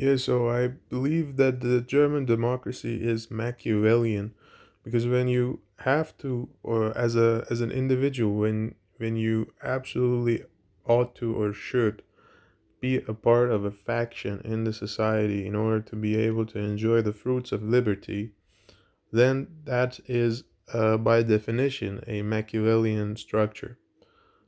Yeah, so I believe that the German democracy is Machiavellian because when you have to, or as an individual, when you absolutely ought to or should be a part of a faction in the society in order to be able to enjoy the fruits of liberty, then that is by definition a Machiavellian structure.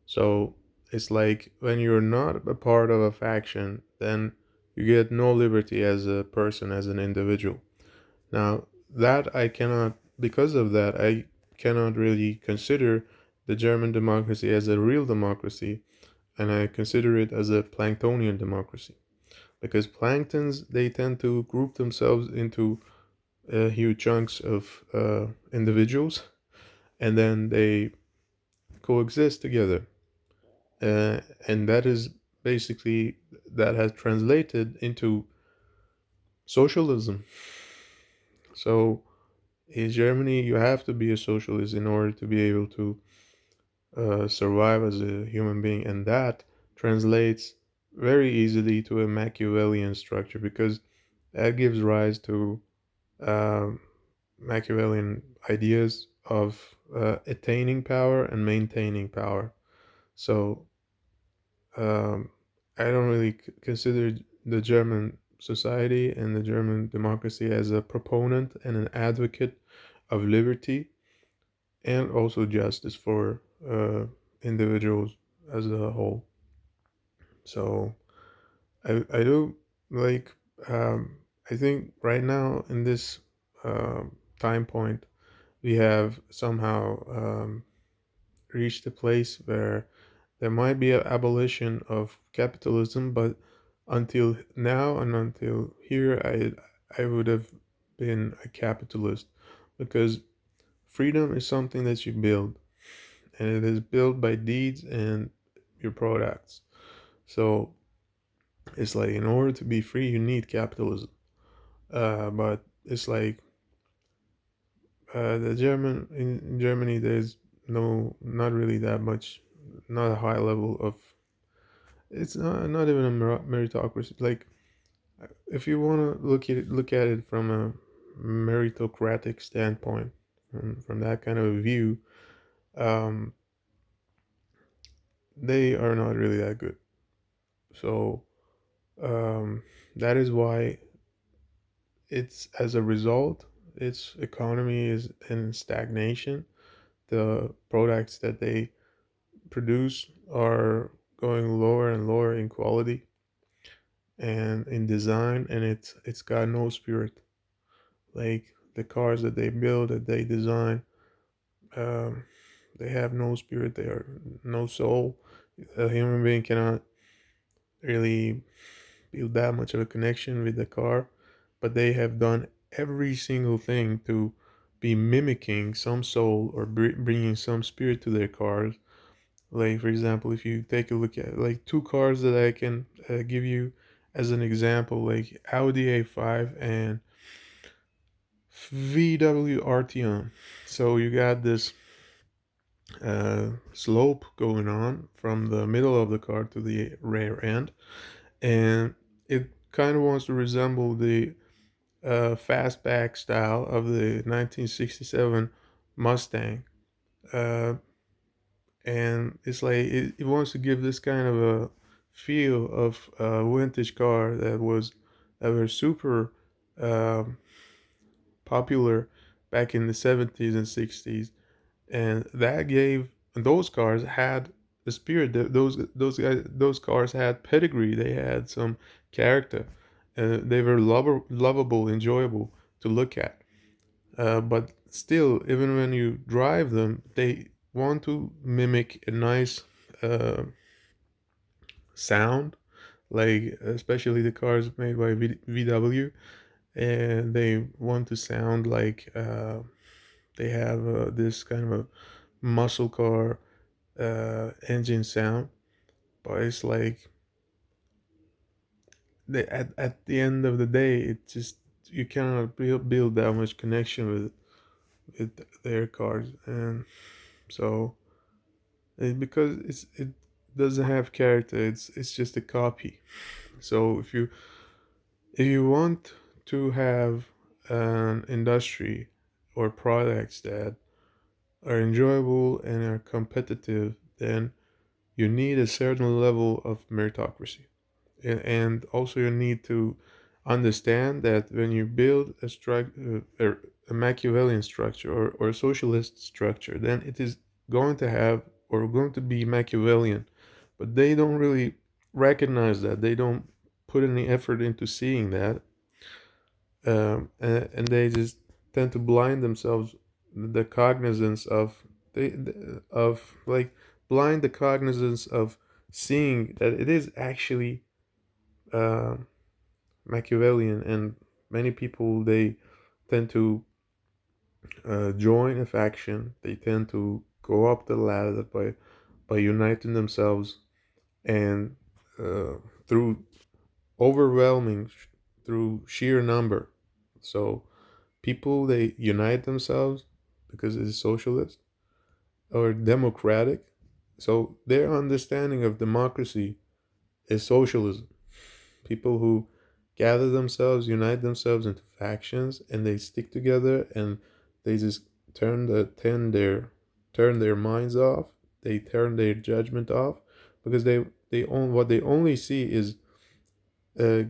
So it's like when you're not a part of a faction, then you get no liberty as a person, as an individual. Now, that I cannot, because of that, I cannot really consider the German democracy as a real democracy, and I consider it as a Planktonian democracy. Because planktons, they tend to group themselves into huge chunks of individuals, and then they coexist together. And that is basically that has translated into socialism. So in Germany, you have to be a socialist in order to be able to survive as a human being, and that translates very easily to a Machiavellian structure because that gives rise to um, Machiavellian ideas of attaining power and maintaining power. So Um, I don't really consider the German society and the German democracy as a proponent and an advocate of liberty and also justice for individuals as a whole. So I do like, I think right now in this time point, we have somehow reached a place where there might be an abolition of capitalism, but until now and until here, I would have been a capitalist because freedom is something that you build, and it is built by deeds and your products. So it's like in order to be free, you need capitalism. But it's like the German in Germany, there's not really that much, not a high level of. It's not even a meritocracy. Like if you want to look at it from a meritocratic standpoint, from that kind of a view, um, they are not really that good. So that is why it's as a result, its economy is in stagnation. The products that they produce are going lower and lower in quality and in design, and it's got no spirit. Like the cars that they build, that they design, um, they have no spirit. They are no soul. A human being cannot really feel that much of a connection with the car, but they have done every single thing to be mimicking some soul or bringing some spirit to their cars. Like for example, if you take a look at like two cars that I can give you as an example, like Audi A5 and VW Arteon. So you got this slope going on from the middle of the car to the rear end, and it kind of wants to resemble the fastback style of the 1967 Mustang. Uh, and it's like it wants to give this kind of a feel of a vintage car that were super um, popular back in the 70s and 60s, and that gave those cars had the spirit that those cars had pedigree. They had some character. They were lovable, enjoyable to look at. But still, even when you drive them, they want to mimic a nice uh, sound, like especially the cars made by VW, and they want to sound like they have this kind of a muscle car engine sound. But it's like at the end of the day, it just you cannot build that much connection with their cars, and so because it doesn't have character, it's just a copy. So if you, If you want to have an industry or products that are enjoyable and are competitive, then you need a certain level of meritocracy. And also you need to understand that when you build a Machiavellian structure or a socialist structure, then it is going to have or going to be Machiavellian, but they don't really recognize that. They don't put any effort into seeing that, and they just tend to blind themselves the cognizance of of like blind the cognizance of seeing that it is actually uh, Machiavellian, and many people they tend to join a faction. They tend to go up the ladder by uniting themselves and uh, through overwhelming through sheer number. So people they unite themselves because it's socialist or democratic. So their understanding of democracy is socialism. People who gather themselves, unite themselves into factions, and they stick together, and they just turn their minds off. They turn their judgment off because they own what they only see is uh,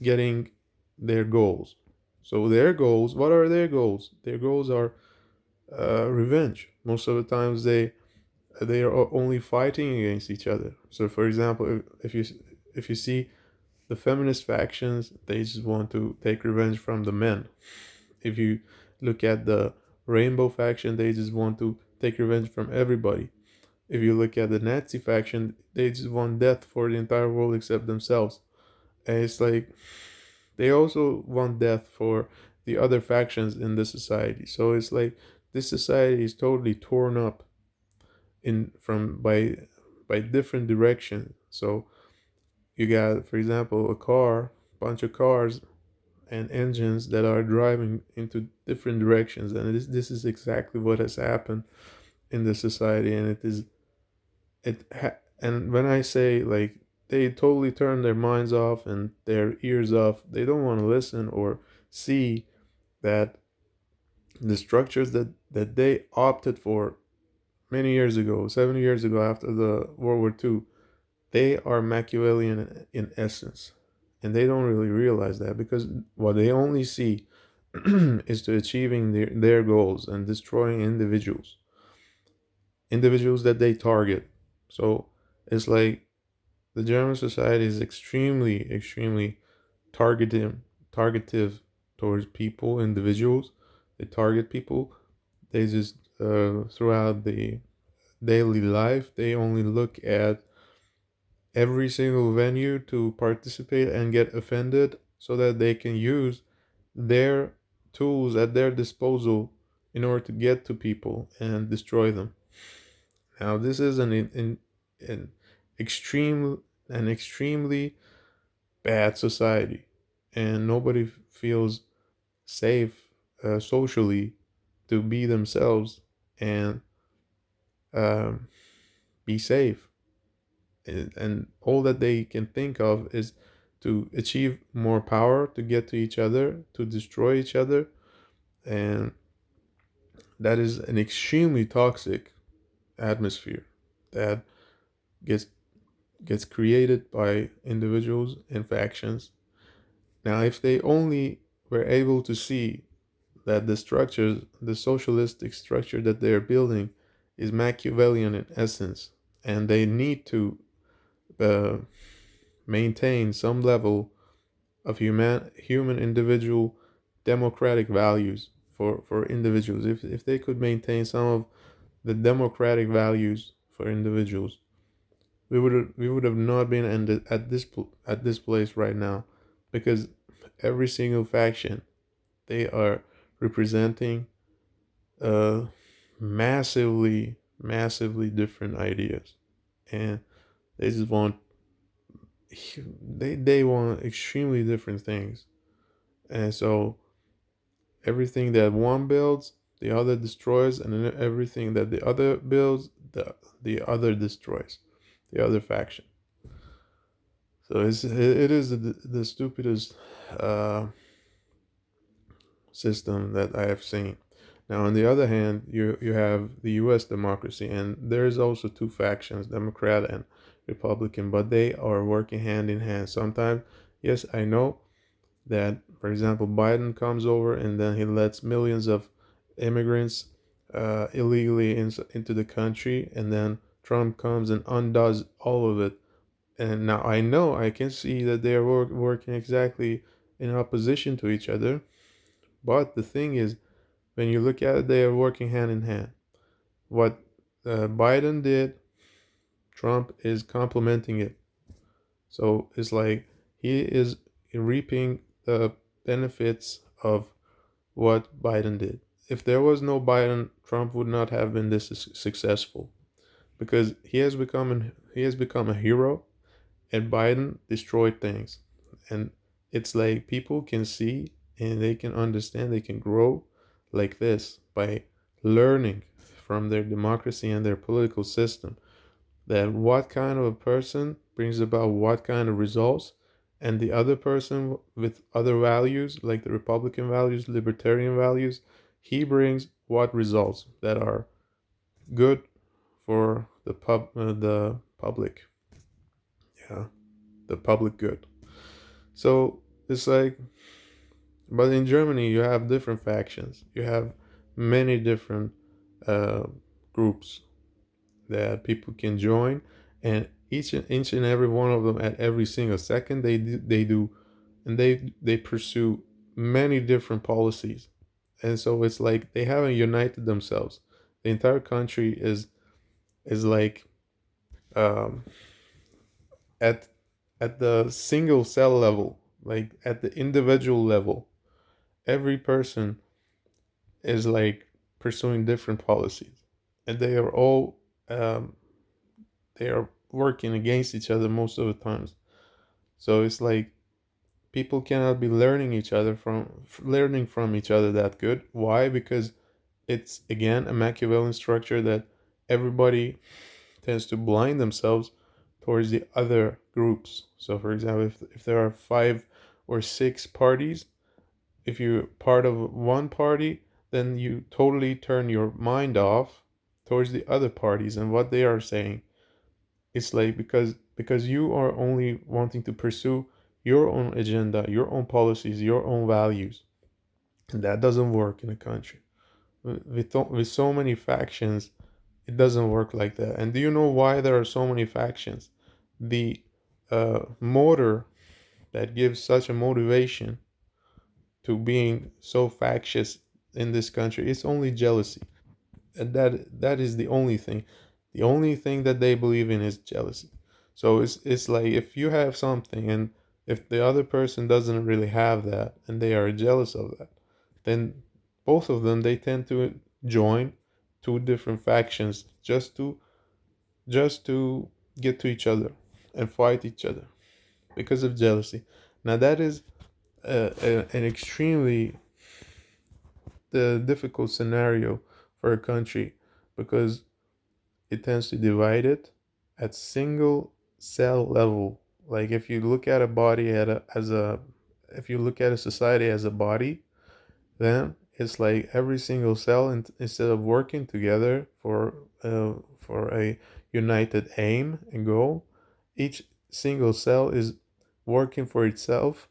getting their goals. So their goals, what are their goals? Their goals are revenge. Most of the times they are only fighting against each other. So for example, if you see the feminist factions, they just want to take revenge from the men. If you look at the rainbow faction, they just want to take revenge from everybody. If you look at the Nazi faction, they just want death for the entire world except themselves. And it's like they also want death for the other factions in the society. So it's like this society is totally torn up in from by different directions. So you got, for example, a car, bunch of cars and engines that are driving into different directions, and this is exactly what has happened in the society, and and when I say like they totally turn their minds off and their ears off, they don't want to listen or see that the structures that they opted for many years ago, 70 years ago after the World War II, they are Machiavellian in essence. And they don't really realize that because what they only see is to achieving their goals and destroying individuals that they target. So it's like the German society is extremely targetive towards people, individuals. They target people. They just throughout the daily life, they only look at every single venue to participate and get offended so that they can use their tools at their disposal in order to get to people and destroy them. Now, this is an extreme an extremely bad society, and nobody feels safe socially to be themselves and um, be safe. And all that they can think of is to achieve more power, to get to each other, to destroy each other, and that is an extremely toxic atmosphere that gets gets created by individuals and factions. Now, if they only were able to see that the socialistic structure that they're building, is Machiavellian in essence, and they need to uh, maintain some level of human individual democratic values for individuals. If they could maintain some of the democratic values for individuals, we would have not been at this place right now, because every single faction they are representing uh massively different ideas, and they just want they want extremely different things. And so everything that one builds, the other destroys, and then everything that the other builds, the other destroys, the other faction. So it is the stupidest uh, system that I have seen. Now, on the other hand, you have the U.S. democracy, and there's also two factions, Democrat and Republican, but they are working hand in hand. Sometimes, yes, I know that, for example, Biden comes over and then he lets millions of immigrants illegally into the country, and then Trump comes and undoes all of it. And now I know I can see that they are working exactly in opposition to each other. But the thing is, when you look at it, they are working hand in hand. What Biden did, Trump is complementing it. So it's like he is reaping the benefits of what Biden did. If there was no Biden, Trump would not have been this successful because he has become a hero, and Biden destroyed things. And it's like people can see and they can understand, they can grow like this by learning from their democracy and their political system, that what kind of a person brings about what kind of results, and the other person with other values like the Republican values, libertarian values, he brings what results that are good for the public, yeah, the public good. So it's like, but in Germany you have different factions, you have many different uh, groups that people can join, and each and every one of them at every single second they do, and they pursue many different policies, and so it's like they haven't united themselves. The entire country is like um, at the single cell level, like at the individual level, every person is like pursuing different policies, and they are all um, they are working against each other most of the times. So it's like people cannot be learning from each other that good. Why? Because it's again a Machiavellian structure that everybody tends to blind themselves towards the other groups. So for example, if there are five or six parties, if you're part of one party, then you totally turn your mind off towards the other parties and what they are saying. It's like because you are only wanting to pursue your own agenda, your own policies, your own values. And that doesn't work in a country. With so many factions, it doesn't work like that. And do you know why there are so many factions? The motor that gives such a motivation to being so factious in this country is only jealousy. And that is the only thing. The only thing that they believe in is jealousy. So it's like if you have something and if the other person doesn't really have that and they are jealous of that, then both of them they tend to join two different factions just to get to each other and fight each other because of jealousy. Now that is an extremely difficult scenario for a country because it tends to divide it at single cell level. Like if you look at a body if you look at a society as a body, then it's like every single cell, instead of working together for a united aim and goal, each single cell is working for itself,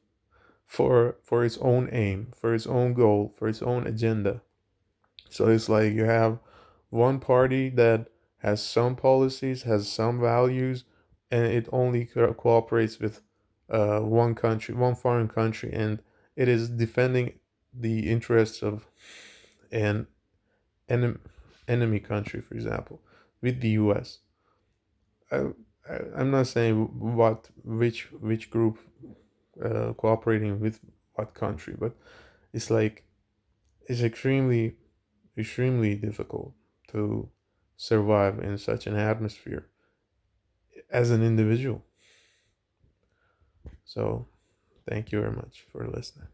for its own aim, for its own goal, for its own agenda. So it's like you have one party that has some policies, has some values, and it only cooperates with one country, one foreign country, and it is defending the interests of an enemy country, for example, with the U.S. I, I'm not saying which group cooperating with what country, but it's like it's extremely difficult to survive in such an atmosphere as an individual. So, thank you very much for listening.